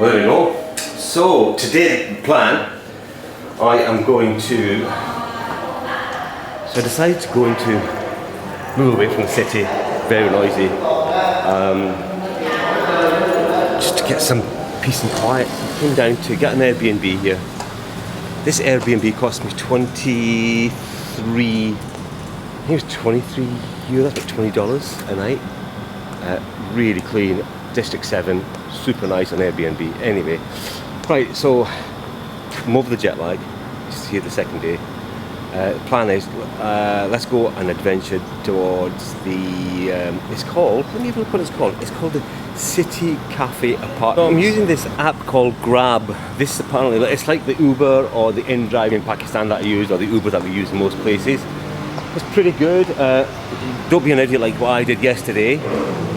Well, there we go. So today the plan, I am going to. So I decided to go move away from the city, very noisy, just to get some peace and quiet. I came down to get an Airbnb here. This Airbnb cost me 23. I think it was 23 euros, about $20 a night. Really clean, District 7, super nice on Airbnb. Anyway, right, so I'm over the jet lag. It's here the second day. The plan is, let's go on an adventure towards the, it's called, let me have a look what it's called. It's called the City Café Apartments. So I'm using this app called Grab. This apparently, it's like the Uber or the InDrive in Pakistan that I use, or the Uber that we use in most places. It's pretty good. Don't be an idiot like what I did yesterday.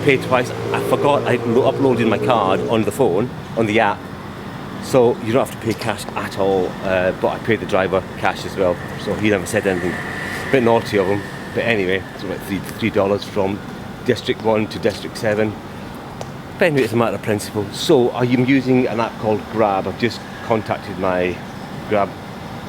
Pay twice. I forgot I uploaded my card on the phone, on the app. So you don't have to pay cash at all. But I paid the driver cash as well. So he never said anything. A bit naughty of him. But anyway, it's about $3 from District 1 to District 7. But anyway, it's a matter of principle. So I'm using an app called Grab. I've just contacted my Grab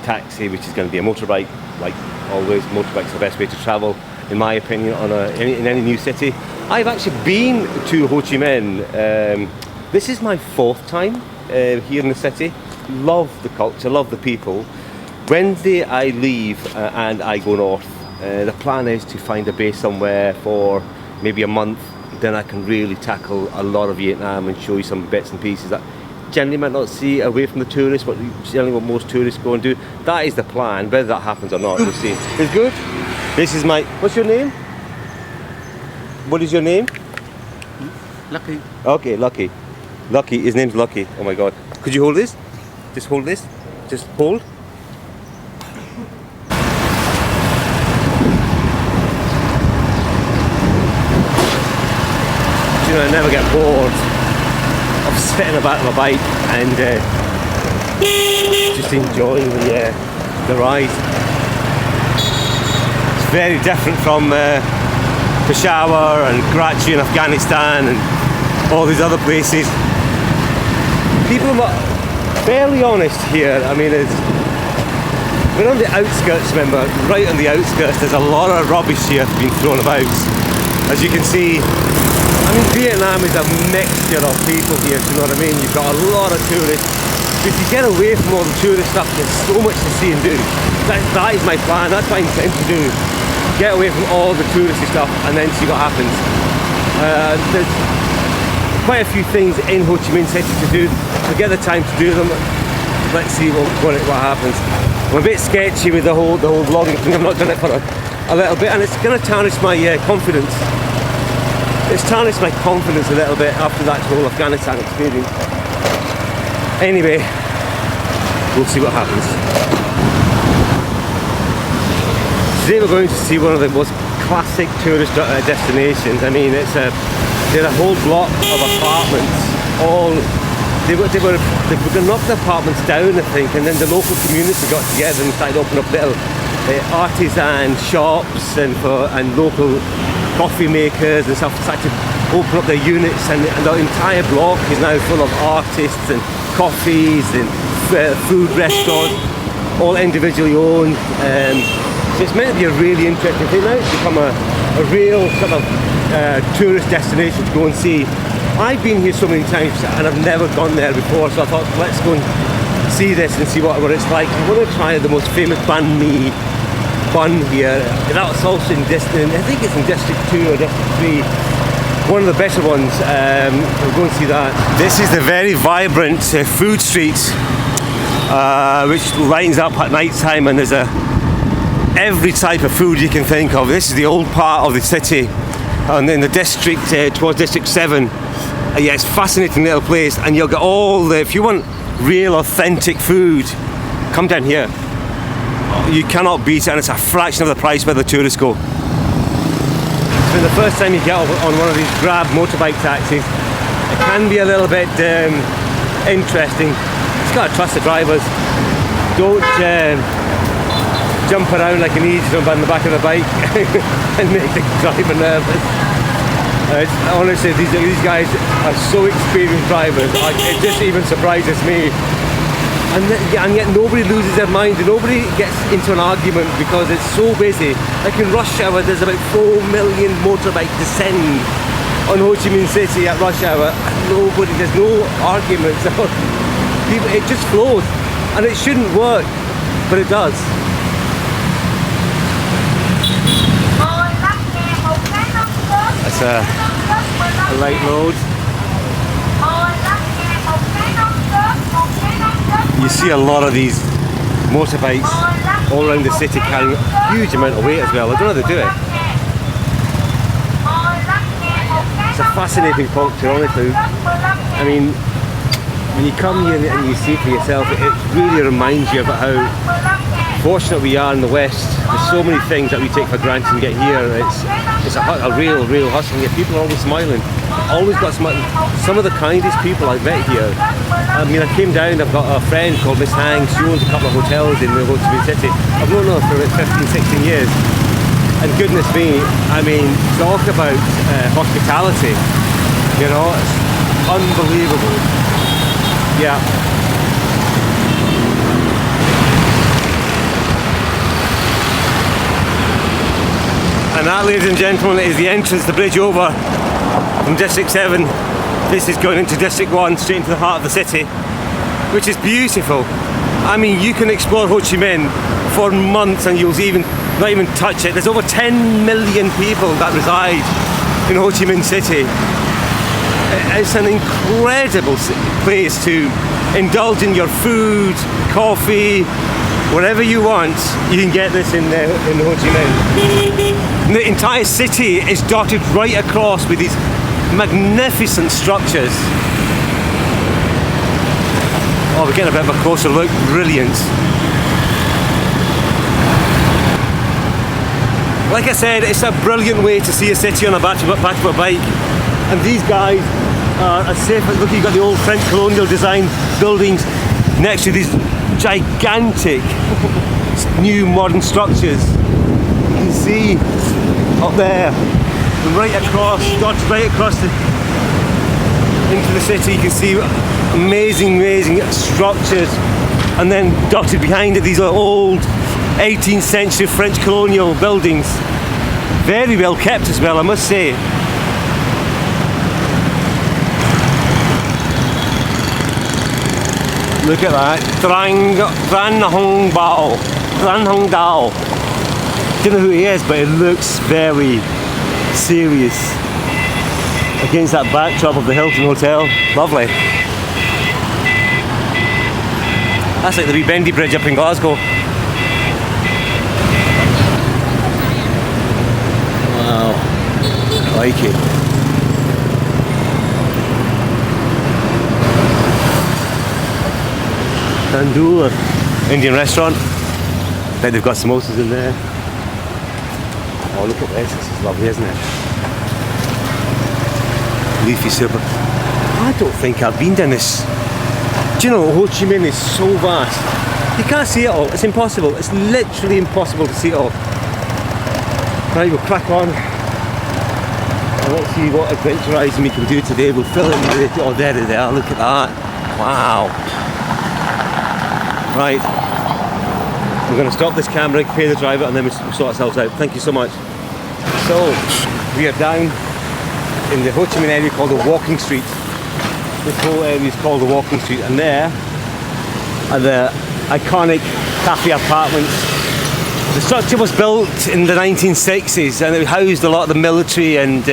taxi, which is going to be a motorbike. Like always, motorbikes are the best way to travel, in my opinion, in any new city. I've actually been to Ho Chi Minh. This is my 4th time here in the city. Love the culture, love the people. Wednesday I leave and I go north. The plan is to find a base somewhere for maybe a month. Then I can really tackle a lot of Vietnam and show you some bits and pieces that generally might not see away from the tourists, but generally what most tourists go and do. That is the plan. Whether that happens or not, we'll see. It's good. This is my. What's your name? What is your name? Lucky. Okay, Lucky. Lucky. His name's Lucky. Oh my God. Could you hold this? Just hold this. Just hold. You know, I never get bored of sitting about my bike and just enjoying the ride. It's very different from Peshawar and Karachi in Afghanistan and all these other places. People are fairly honest here. I mean, we're on the outskirts, remember, right on the outskirts. There's a lot of rubbish here being thrown about. As you can see, I mean, Vietnam is a mixture of people here, do you know what I mean? You've got a lot of tourists. If you get away from all the tourist stuff, there's so much to see and do. That is my plan, that's what I intend to do. Get away from all the touristy stuff and then see what happens. There's quite a few things in Ho Chi Minh City to do. If we get the time to do them, let's see what happens. I'm a bit sketchy with the whole vlogging thing. I've not done it for a little bit, and it's going to tarnish my confidence. It's tarnished my confidence a little bit after that whole Afghanistan experience. Anyway, we'll see what happens. Today we're going to see one of the most classic tourist destinations. I mean, there's a whole block of apartments. They were going to knock the apartments down, I think, and then the local community got together and started opening up little artisan shops and local coffee makers and stuff, started to open up their units, and the entire block is now full of artists and coffees and food restaurants, all individually owned. So it's meant to be a really interesting thing now. It's become a real sort of tourist destination to go and see. I've been here so many times and I've never gone there before, so I thought, let's go and see this and see what it's like. I want to try the most famous banh mi bun here. That's also in District, I think it's in District 2 or District 3. One of the better ones. We'll go and see that. This is the very vibrant food street, which lines up at night time, and there's every type of food you can think of. This is the old part of the city, and in the district towards District 7. Yeah, it's a fascinating little place, and you'll get if you want real authentic food, come down here. You cannot beat it, and it's a fraction of the price where the tourists go. So the first time you get on one of these Grab motorbike taxis, it can be a little bit interesting. You've got to trust the drivers. Don't jump around like an idiot on the back of the bike and make the driver nervous. Honestly, these guys are so experienced drivers. It just even surprises me. And yet nobody loses their mind. Nobody gets into an argument because it's so busy. Like in rush hour, there's about 4 million motorbikes descend on Ho Chi Minh City at rush hour. And there's no arguments. People, it just flows. And it shouldn't work, but it does. That's a light load. You see a lot of these motorbikes all around the city carrying a huge amount of weight as well. I don't know how they do it. It's a fascinating culture, honestly. I mean, when you come here and you see for yourself, it really reminds you about how fortunate we are in the West. There's so many things that we take for granted and get here. It's a real hustle. Yet people are always smiling. Always got smiling. Some of the kindest people I've met here. I mean, I came down, I've got a friend called Miss Hang. She owns a couple of hotels in the Ho Chi Minh City. I've known her for about 15, 16 years. And goodness me, I mean, talk about hospitality. You know, it's unbelievable. Yeah. And that, ladies and gentlemen, is the entrance, the bridge over from District 7. This is going into District 1, straight into the heart of the city, which is beautiful. I mean, you can explore Ho Chi Minh for months and you'll not even touch it. There's over 10 million people that reside in Ho Chi Minh City. It's an incredible place to indulge in your food, coffee, whatever you want. You can get this in Ho Chi Minh. The entire city is dotted right across with these magnificent structures. Oh, we're getting a bit of a closer look. Brilliant. Like I said, it's a brilliant way to see a city on a back-to-back bike. And these guys are as safe. Look, you've got the old French colonial design buildings next to these gigantic new modern structures. You can see up there, right across, dotted right across into the city. You can see amazing structures, and then dotted behind it, these are old 18th century French colonial buildings. Very well kept as well, I must say. Look at that. Tran Hong Dao. Don't know who he is, but it looks very serious against that backdrop of the Hilton Hotel. Lovely. That's like the Bendy Bridge up in Glasgow. Wow. I like it. Tandoor Indian restaurant. I bet they've got samosas in there. Oh, look at this. This is lovely, isn't it? Leafy soup. I don't think I've been down this. Do you know, Ho Chi Minh is so vast. You can't see it all. It's impossible. It's literally impossible to see it all. Right, we'll crack on. And let's see what adventurising we can do today. We'll fill in with it. Oh, there they are. Look at that. Wow. Right. We're going to stop this camera, pay the driver, and then we'll sort ourselves out. Thank you so much. So, we are down in the Ho Chi Minh area called the Walking Street. This whole area is called the Walking Street, and there are the iconic Café Apartments. The structure was built in the 1960s and it housed a lot of the military and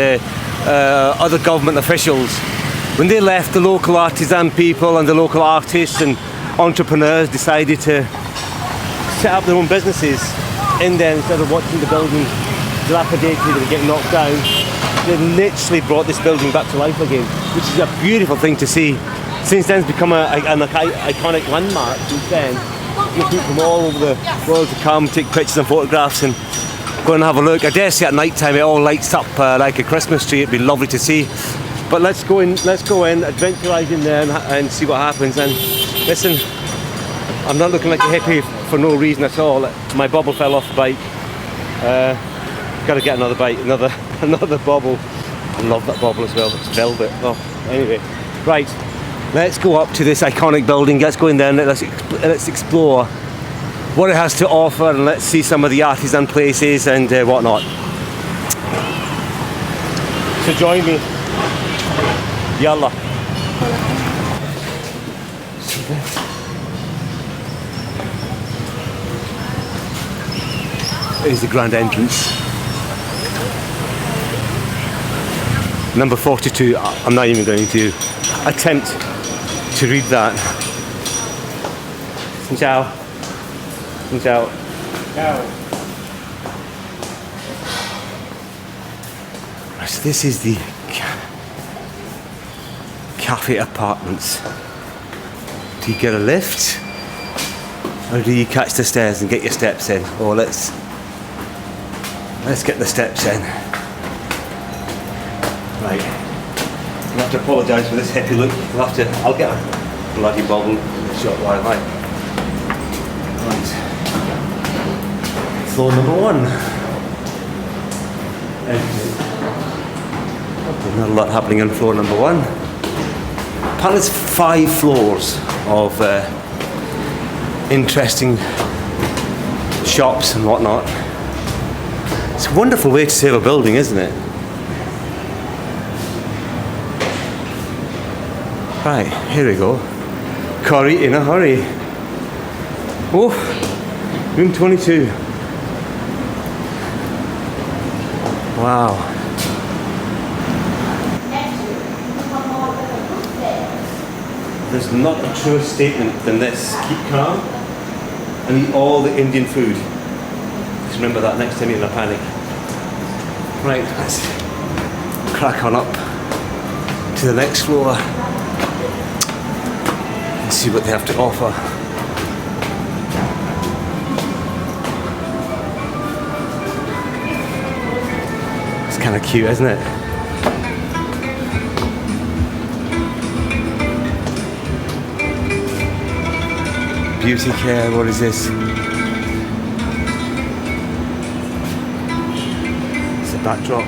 other government officials. When they left, the local artisan people and the local artists and entrepreneurs decided to set up their own businesses in there instead of watching the building dilapidated and getting knocked down. They literally brought this building back to life again, which is a beautiful thing to see. Since then, it's become an iconic landmark. Since then, people from all over the world to come, take pictures and photographs and go and have a look. I dare say at night time it all lights up like a Christmas tree. It'd be lovely to see. But let's go in, adventurise in there and see what happens. And listen, I'm not looking like a hippie for no reason at all. My bobble fell off the bike. Got to get another bike, another bobble. love that bauble as well. It's velvet. Oh, anyway, right. Let's go up to this iconic building. Let's go in there and let's explore what it has to offer, and let's see some of the artisan places and whatnot. So join me. Yalla. Here's the grand entrance. Number 42. I'm not even going to attempt to read that. Xin chào. Xin chào. So this is the Café Apartments. Do you get a lift? Or do you catch the stairs and get your steps in? Oh, let's get the steps in. Right. I'll have to apologise for this hippie look. I'll get a bloody bobble in a short while. Right. Floor number 1. Not a lot happening on floor number 1. Apparently it's 5 floors of interesting shops and whatnot. It's a wonderful way to save a building, isn't it? Right, here we go. Curry in a hurry. Oh, room 22. Wow. There's not a truer statement than this. Keep calm and eat all the Indian food. Just remember that next time you're in a panic. Right, let's crack on up to the next floor and see what they have to offer. It's kind of cute, isn't it? Beauty care, what is this? It's a backdrop.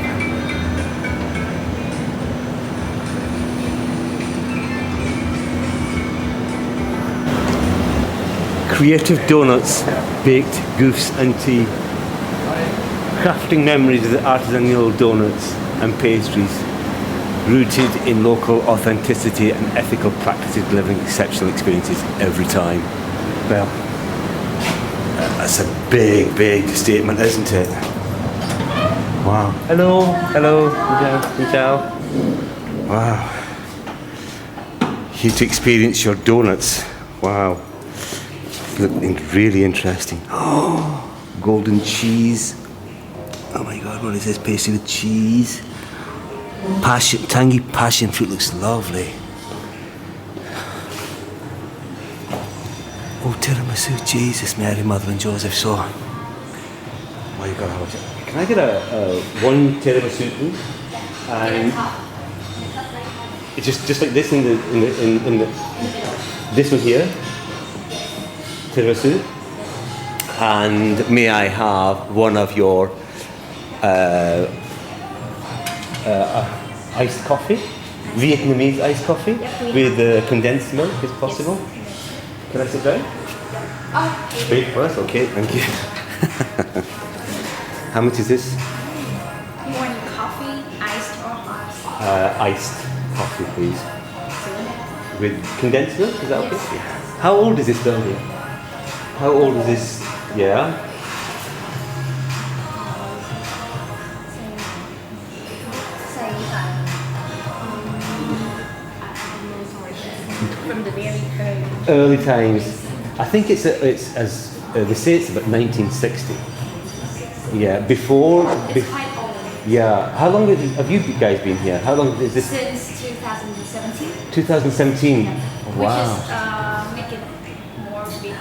Creative donuts, baked goofs and tea. Crafting memories of the artisanal donuts and pastries, rooted in local authenticity and ethical practices, delivering exceptional experiences every time. Well, that's a big, big statement, isn't it? Wow. Hello, hello, xin chào. Wow. Here to experience your donuts. Wow. Looking really interesting. Oh, golden cheese. Oh my God, what is this? Pastry with cheese. Tangy passion fruit looks lovely. Oh, tiramisu, Jesus, Mary, Mother and Joseph, so. Oh, you gotta have it. Can I get a one tiramisu, please? And it's just like this in the this one here, tiramisu. And may I have one of your iced coffee, Vietnamese iced coffee with condensed milk, if possible. Can I sit down? Wait first, okay, thank you. How much is this? You want coffee, iced or hot? Iced coffee, please. With condensed milk, is that okay? How old is this building? How old is this? Yeah. From the very early times. I think it's as they say it's about 1960. Yeah, before. It's quite old. Yeah. How long have you guys been here? How long is this? Since 2017. 2017. Yeah. Wow. We just make it more bigger.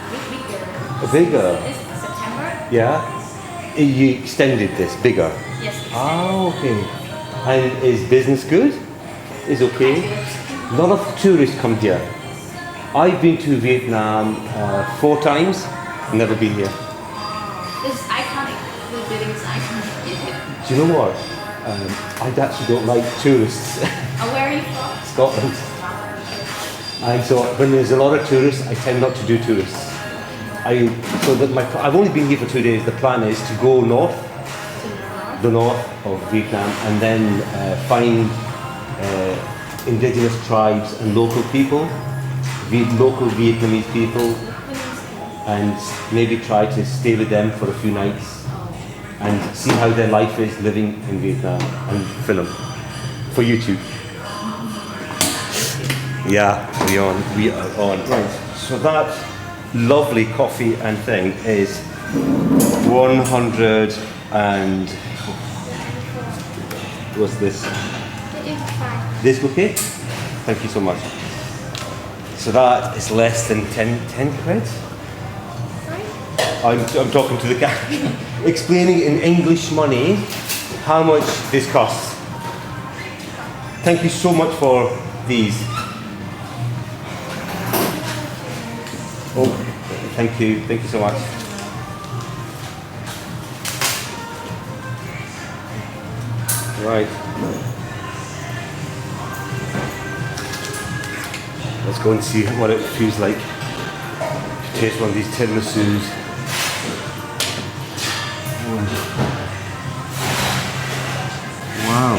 Bigger. It's September. Yeah. You extended this bigger. Yes. Ah, okay. And is business good? Is okay? A lot of tourists come here. I've been to Vietnam 4 times. Never been here. It's iconic. The building is iconic. Do you know what? I actually don't like tourists. Where are you from? Scotland. And so when there's a lot of tourists, I tend not to do tourists. I've only been here for 2 days. The plan is to go north, the north of Vietnam, and then find indigenous tribes and local people, local Vietnamese people, and maybe try to stay with them for a few nights and see how their life is living in Vietnam and film for YouTube. Yeah, we are on. Right, so that lovely coffee and thing is 100 and... What's this? This bouquet? Thank you so much. So that is less than 10 quid? I'm talking to the guy, explaining in English money how much this costs. Thank you so much for these. Oh, thank you so much. Right. Let's go and see what it feels like to taste one of these tiramisus. Wow.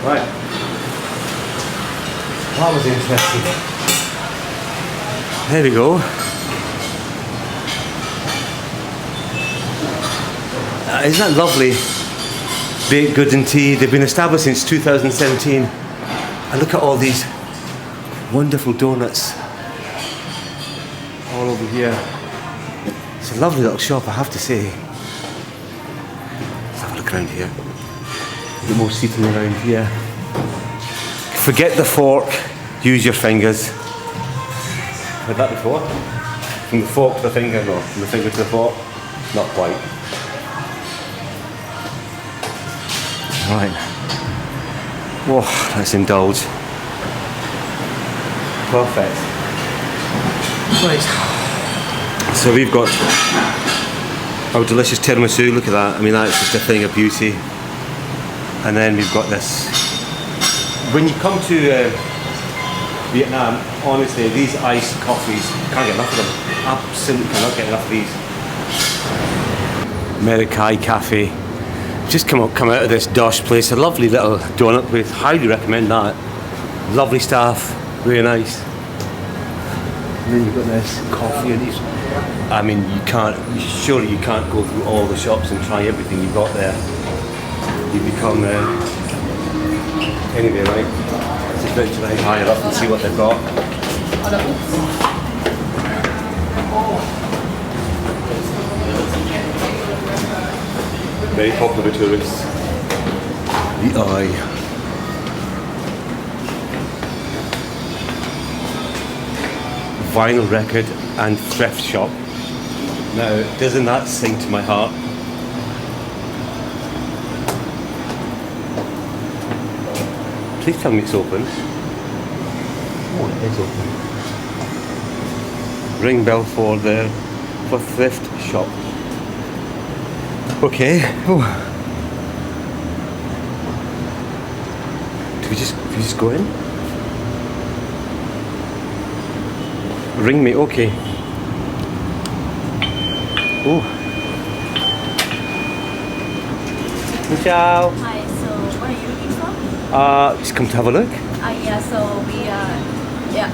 Right. That was interesting. There we go. Isn't that lovely? Baked goods and tea. They've been established since 2017. And look at all these wonderful donuts all over here. It's a lovely little shop, I have to say. Let's have a look around here. A bit more seating around here. Forget the fork, use your fingers. Heard that before? From the fork to the finger, no. From the finger to the fork, not quite. Right. Whoa, let's indulge. Perfect. Right. So we've got our delicious tiramisu, look at that. I mean, that's just a thing of beauty. And then we've got this. When you come to Vietnam, honestly, these iced coffees, can't get enough of them. Absolutely cannot get enough of these. Americai Cafe. Just come out of this Dosh place, a lovely little donut place. Highly recommend that. Lovely staff, really nice. And then you've got this coffee and these. I mean, surely you can't go through all the shops and try everything you've got there. You become anyway, right? Let's just venture higher up and see what they've got. Very popular with tourists. The Eye. Vinyl record and thrift shop. Now, doesn't that sing to my heart? Please tell me it's open. Oh, it is open. Ring bell for thrift shop. Okay. Oh. Do we just go in? Ring me, okay. Oh. Ciao. Hi, so what are you looking for? Just come to have a look. Yeah, so we are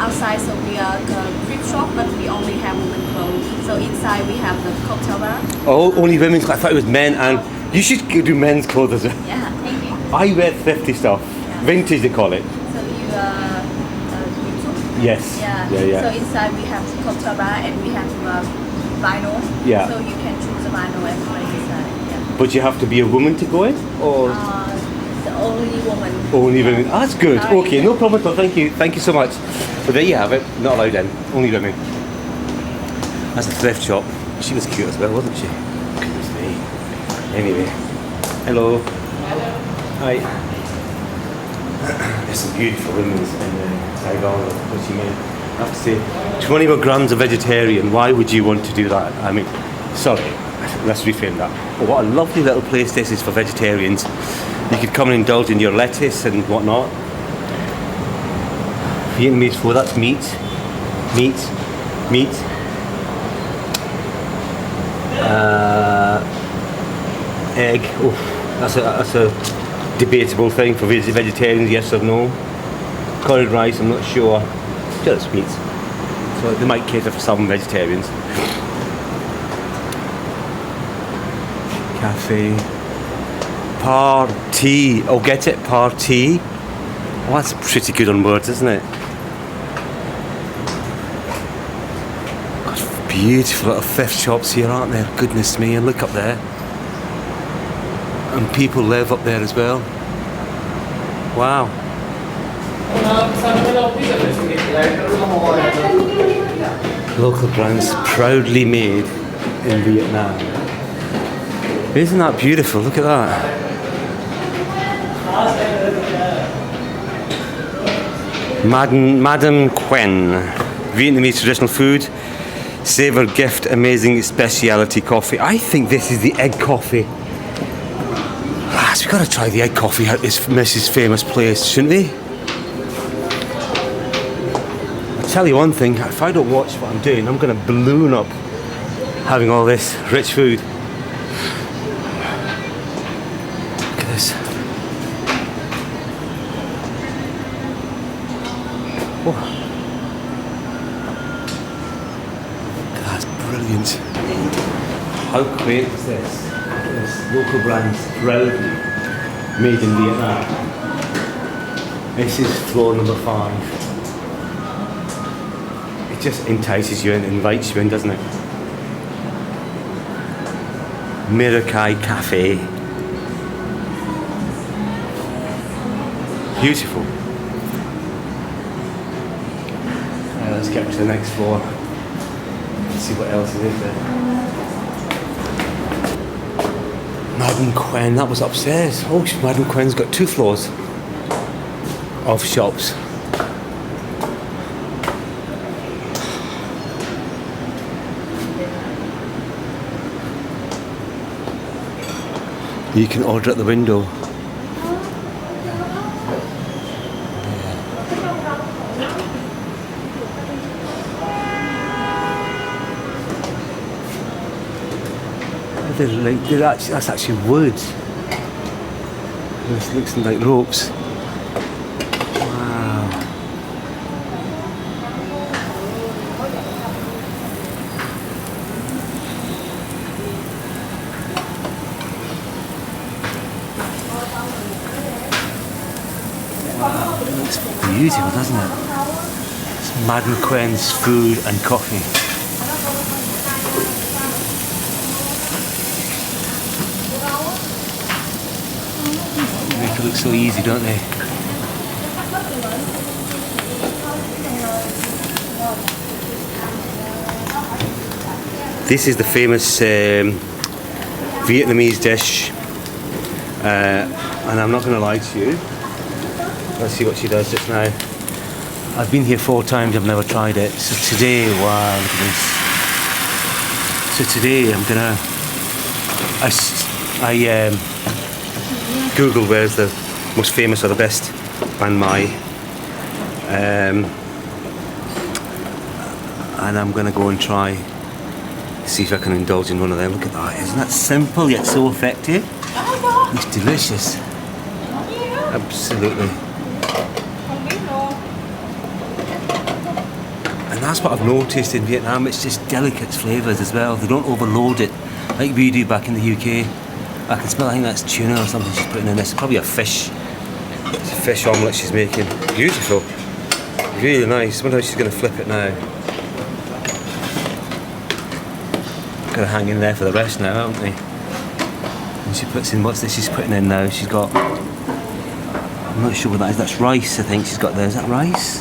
outside, so we are the thrift shop, but we only have women clothes. So inside we have the cocktail bar. Oh, only women's clothes. I thought it was men, and you should do men's clothes as well. Yeah, thank you. I wear thrifty stuff. Yeah. Vintage, they call it. So you YouTube? Yes. Yeah. Yeah. So inside we have the cocktail bar and we have vinyl. Yeah. So you can choose the vinyl and play inside. Yeah. But you have to be a woman to go in, or The only woman. only women? Ah, that's good. Sorry. Okay, no problem at all. Thank you so much. But there you have it. Not allowed in. Only women. That's a thrift shop. She was cute as well, wasn't she? Goodness me. Anyway, hello. Hi. There's some beautiful women in Saigon or Ho Chi Minh. I have to say, 20 more grams of vegetarian. Why would you want to do that? I mean, Sorry, let's reframe that. Oh, what a lovely little place this is for vegetarians. You could come and indulge in your lettuce and whatnot. Vietnamese food, that's meat. Meat. Egg. Oh, that's a debatable thing for vegetarians, yes or no. Curried rice, I'm not sure. Just meat. So they might cater for some vegetarians. Café Party. Oh, get it? Party. Oh, that's pretty good on words, isn't it? God, beautiful little thrift shops here, aren't there? Goodness me, and look up there. And people live up there as well. Wow. Local brands proudly made in Vietnam. Isn't that beautiful? Look at that. Madame Quen, Vietnamese traditional food, savor gift, amazing specialty coffee. I think this is the egg coffee. So we've got to try the egg coffee at this Mrs. Famous place, shouldn't we? I'll tell you one thing, if I don't watch what I'm doing, I'm going to balloon up having all this rich food. Look at this. Oh. That's brilliant. How great is this? This local brands proudly made in Vietnam. This is floor number 5. It just entices you and invites you in, doesn't it? Mirakai Cafe. Beautiful. Let's get to the next floor and see what else is there. Madame Quen, that was upstairs. Oh, Madame Quen's got 2 floors of shops. You can order at the window. That's actually wood. This looks like ropes. Wow. Wow, it looks beautiful, doesn't it? It's Madame Quen's food and coffee. They look so easy, don't they? This is the famous Vietnamese dish, and I'm not going to lie to you. Let's see what she does just now. I've been here 4 times, I've never tried it. So today, wow, look at this. So today I'm gonna, I Googled where's the most famous or the best Ban Mai, and I'm gonna go and try, see if I can indulge in one of them. Look at that, isn't that simple yet so effective? It's delicious. Absolutely. And that's what I've noticed in Vietnam, it's just delicate flavours as well. They don't overload it like we do back in the UK. I can smell, I think that's tuna or something she's putting in this. Probably a fish. It's a fish omelette she's making. Beautiful. Really nice. I wonder how she's going to flip it now. Going to hang in there for the rest now, haven't we? And she puts in, what's this she's putting in now? She's got, I'm not sure what that is. That's rice, I think she's got there. Is that rice?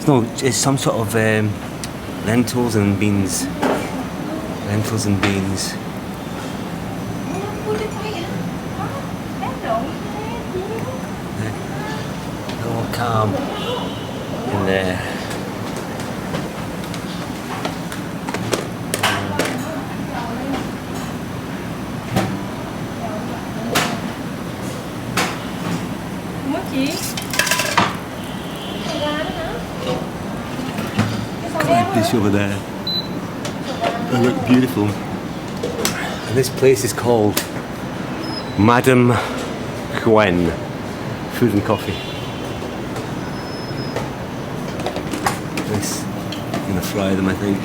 No, it's some sort of lentils and beans. Lentils and beans. All calm in there. Chị. Like this over there. They look beautiful. And this place is called Madame Gwen Food and Coffee. This, I'm gonna fry them, I think.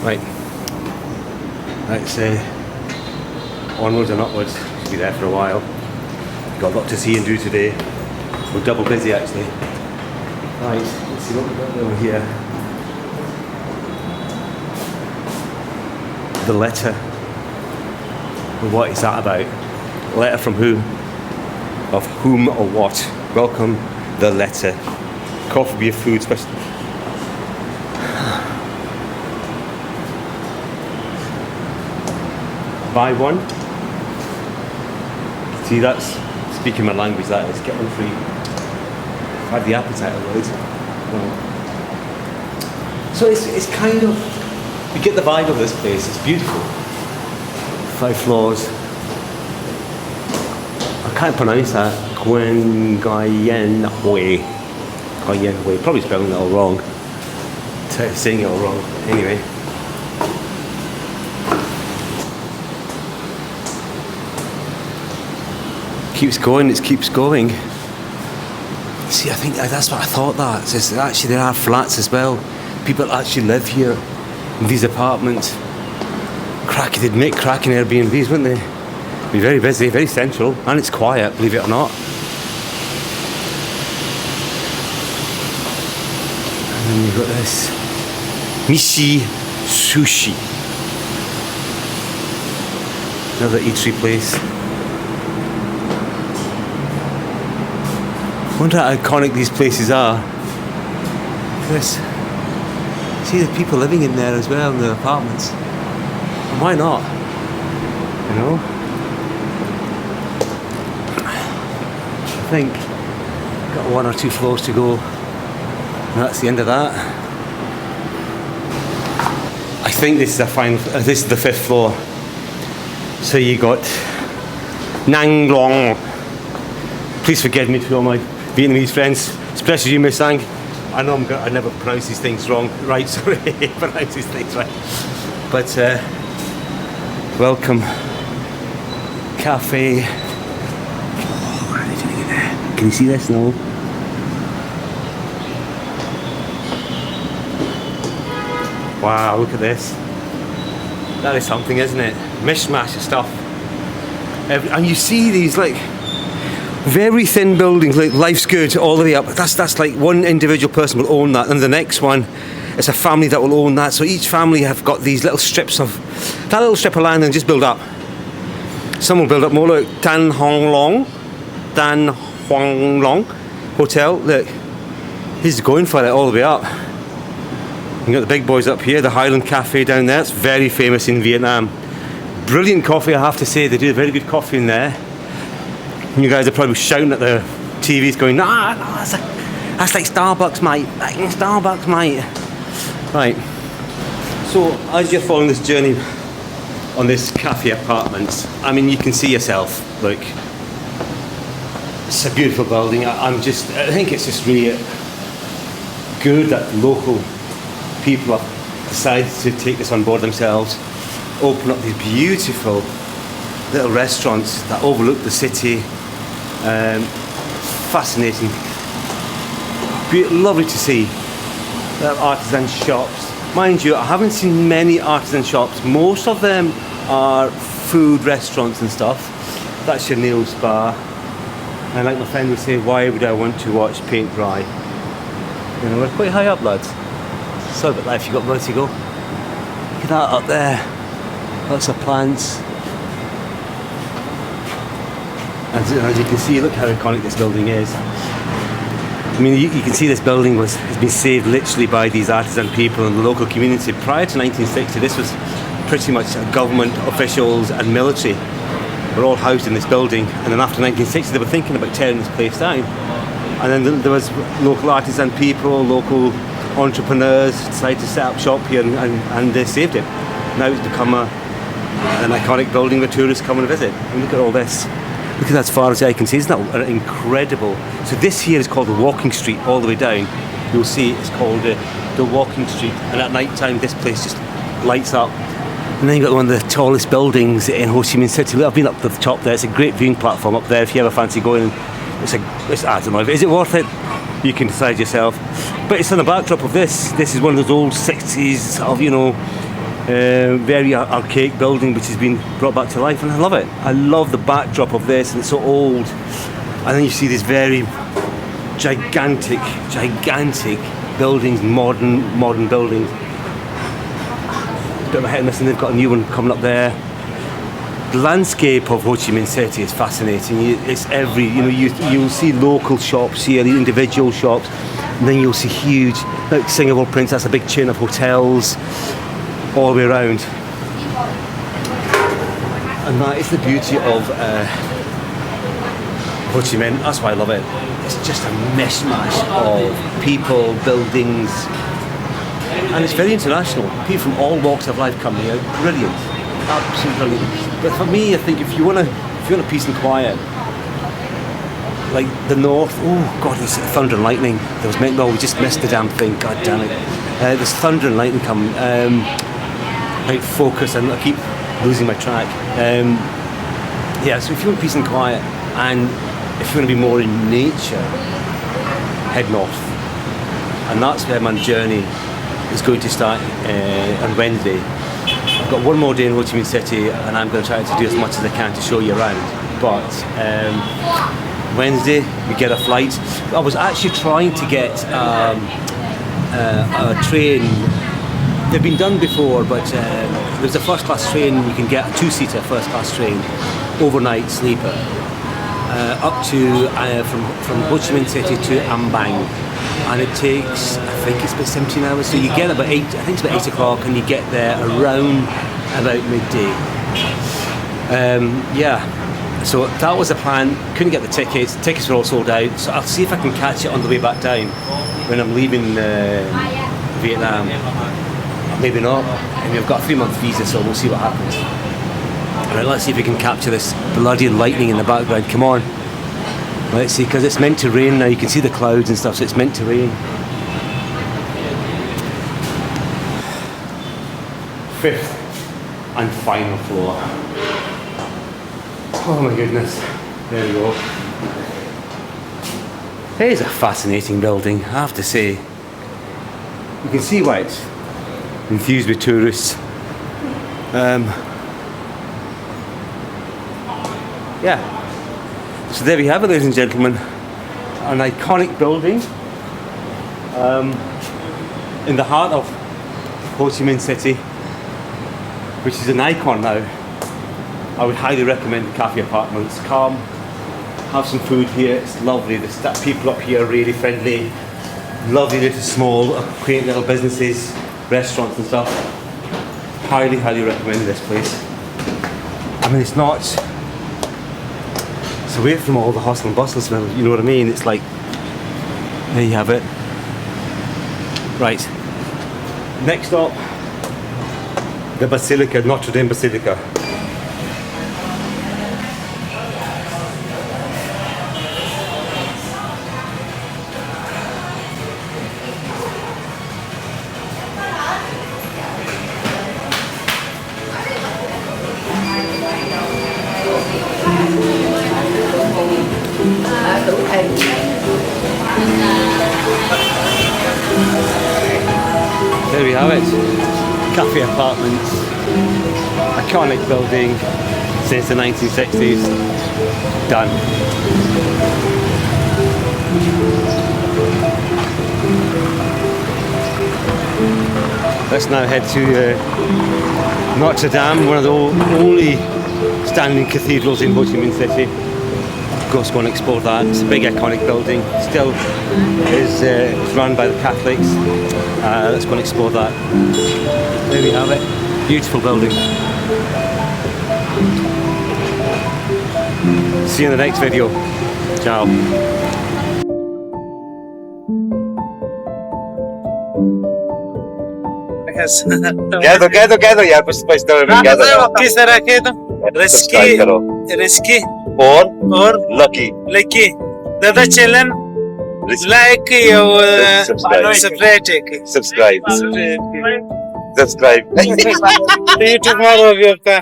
Right. Let's onwards and upwards. Should be there for a while. Got a lot to see and do today. We're double busy actually. Right, let's see what we've got over here. The letter. Well, what is that about? Letter from who? Of whom or what? Welcome, the letter. Coffee, beer, food, special. Buy one. See, that's speaking my language. That is, get one free. I've had the appetite of those. So it's kind of, you get the vibe of this place. It's beautiful. 5 floors. I can't pronounce that. Gwen Hui. Probably spelling it all wrong. Saying it all wrong. Anyway. Keeps going, it keeps going. See, I think that's what I thought that. It's just, actually there are flats as well. People actually live here in these apartments. They'd make cracking Airbnbs, wouldn't they? Be very busy, very central, and it's quiet, believe it or not. And then you've got this Mishi Sushi. Another eatery place. I wonder how iconic these places are. This. See the people living in there as well in the apartments. And why not? You know? I think got 1 or 2 floors to go. And that's the end of that. I think this is the final. This is the 5th floor. So you got Nang Long. Please forgive me to all my Vietnamese friends, especially you, Miss Sang. I know I never pronounce these things wrong. Right, sorry, pronounce these things right. But welcome, Café. Oh, what are they doing in there? Can you see this? No. Wow, look at this. That is something, isn't it? Mishmash of stuff. And you see these like very thin buildings, like Life's Good, all the way up. That's like one individual person will own that, and the next one is a family that will own that. So each family have got these little strips of that little strip of land and just build up. Some will build up more. Look, Dan Hong Long Hotel. Look, he's going for it all the way up. You got the big boys up here, the Highland Cafe down there. It's very famous in Vietnam. Brilliant coffee, I have to say. They do very good coffee in there. And you guys are probably shouting at the TVs going, nah, that's like Starbucks, mate. Starbucks, mate. Right. So, as you're following this journey on this Café Apartments, I mean, you can see yourself, look. It's a beautiful building. I think it's just really good that local people have decided to take this on board themselves, open up these beautiful little restaurants that overlook the city. Fascinating, lovely to see. Little artisan shops. Mind you, I haven't seen many artisan shops. Most of them are food restaurants and stuff. That's your nail spa. And like my friend would say, why would I want to watch paint dry? You know, we're quite high up, lads. Sorry about that if you've got vertigo. Look at that up there. Lots of plants. As you can see, look how iconic this building is. I mean, you can see this building has been saved literally by these artisan people in the local community. Prior to 1960, this was pretty much government officials and military were all housed in this building. And then after 1960, they were thinking about tearing this place down. And then there was local artisan people, local entrepreneurs decided to set up shop here, and they saved it. Now it's become a an iconic building where tourists come and visit. And look at all this. Look at that as far as the eye can see. Isn't that incredible? So this here is called the walking street all the way down. You'll see it's called the walking street. And at night time, this place just lights up. And then you've got one of the tallest buildings in Ho Chi Minh City. I've been up to the top there. It's a great viewing platform up there if you ever fancy going. I don't know, is it worth it? You can decide yourself. But it's on the backdrop of this. This is one of those old 60s of, you know, very archaic building which has been brought back to life, and I love it. I love the backdrop of this, and it's so old. And then you see these very gigantic buildings, modern buildings. Bit of a hit and miss, and they've got a new one coming up there. The landscape of Ho Chi Minh City is fascinating. It's you'll see local shops here, individual shops, and then you'll see huge, like Singapore Prince, that's a big chain of hotels all the way around. And that is the beauty of Ho Chi Minh. That's why I love it. It's just a mishmash of people, buildings, and it's very international. People from all walks of life come here. Brilliant, absolutely brilliant. But for me, I think if you want peace and quiet, like the north. Oh God, there's thunder and lightning. We just missed the damn thing. God damn it. There's thunder and lightning coming. Like focus, and I keep losing my track. So if you want peace and quiet, and if you want to be more in nature, head north. And that's where my journey is going to start on Wednesday. I've got one more day in Ho Chi Minh City, and I'm going to try to do as much as I can to show you around. But Wednesday we get a flight. I was actually trying to get a train. They've been done before, but there's a first class train. You can get a two-seater first class train, overnight sleeper, up to from Ho Chi Minh City to Ambang, and it takes, I think it's about 17 hours. So you get about 8. I think it's about 8 o'clock, and you get there around about midday. So that was the plan. Couldn't get the tickets. Tickets were all sold out. So I'll see if I can catch it on the way back down when I'm leaving Vietnam. Maybe not. I mean, I've got a 3-month visa, so we'll see what happens. Alright, let's see if we can capture this bloody lightning in the background. Come on. Let's see, because it's meant to rain now. You can see the clouds and stuff, so it's meant to rain. 5th and final floor. Oh my goodness. There we go. It is a fascinating building, I have to say. You can see why it's infused with tourists. So there we have it, ladies and gentlemen. An iconic building in the heart of Ho Chi Minh City, which is an icon now. I would highly recommend the Café Apartments. Come, have some food here. It's lovely. The people up here are really friendly. Lovely little small, quaint little businesses, restaurants and stuff. Highly recommend this place. I mean, it's away from all the hustle and bustle smell, you know what I mean? It's like, there you have it. Right, next up, the Basilica, Notre Dame Basilica. There we have it, Café Apartments, iconic building since the 1960s, done. Let's now head to Notre Dame, one of the only standing cathedrals in Ho Chi Minh City. Of course, go and explore that. It's a big iconic building, still is run by the Catholics. Let's go and explore that. There we have it, beautiful building. See you in the next video. Ciao. कह दो यार कुछ स्पष्ट कह दो किस तरह के तो सब्सक्राइब करो रिस्की और लकी लकी दादा चलन like सब्सक्राइब YouTube हो गया